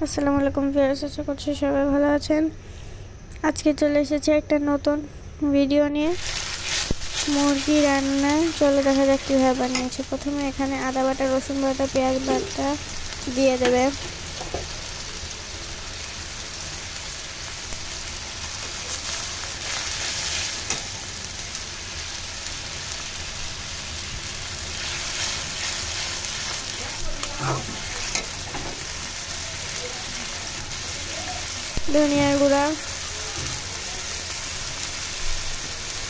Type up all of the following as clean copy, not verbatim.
আসসালামু আলাইকুম ভিউয়ার্স, আশা করছি সবাই ভালো আছেন। আজকে চলে এসেছে একটা নতুন ভিডিও নিয়ে মুরগি রান্না। চলো দেখা যাক কীভাবে বানিয়েছি। প্রথমে এখানে আদা বাটা, রসুন বাটা, পেঁয়াজ বাটা দিয়ে দেবে। ধনিয়ার গুঁড়া,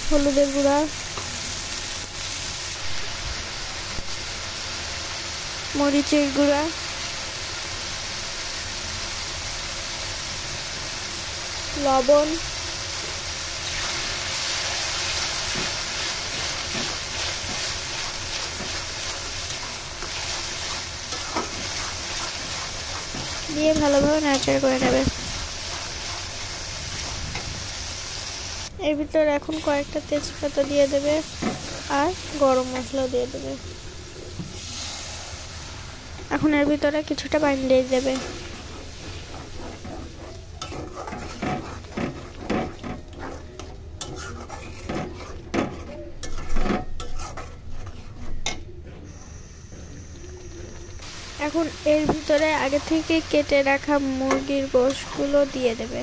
হলুদের গুঁড়া, মরিচের গুঁড়া, লবণ, দিয়ে ভালোভাবে নাড়াচাড়া করে নেবে। এর ভিতরে এখন কয়েকটা তেজপাতা দিয়ে দেবে আর গরম মশলা দিয়ে দেবে। এখন এর ভিতরে কিছুটা পানি দিয়ে দেবে। এখন এর ভিতরে আগে থেকে কেটে রাখা মুরগির গোশগুলো দিয়ে দেবে।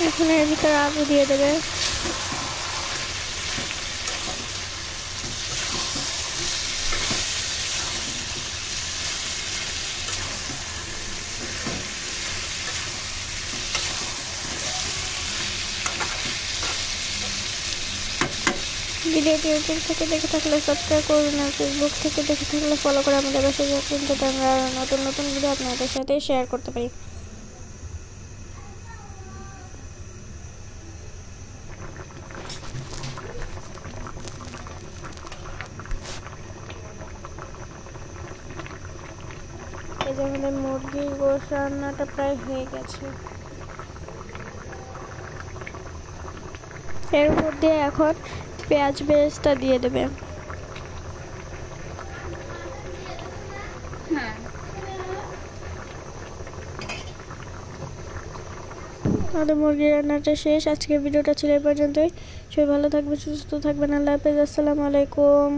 এখন এর ভিতরে আলু দিয়ে দেবে। ভিডিওটি ইউটিউব থেকে দেখে থাকলে সাবস্ক্রাইব করুন আর ফেসবুক থেকে দেখে থাকলে ফলো করে আমাদের পাশে থাকুন, যাতে আমরা নতুন নতুন ভিডিও আপনাদের সাথে শেয়ার করতে পারি। এই যে আমাদের মুরগির গোশ রান্নাটা প্রায় হয়ে গেছে। এর মধ্যে এখন পেঁয়াজ বেরেস্তা দিয়ে দেবে। আমাদের মুরগির রান্নাটা শেষ। আজকের ভিডিওটা ছিল এই পর্যন্তই। সবাই ভালো থাকবেন, সুস্থ থাকবেন। আল্লাহ হাফেজ। আসসালামু আলাইকুম।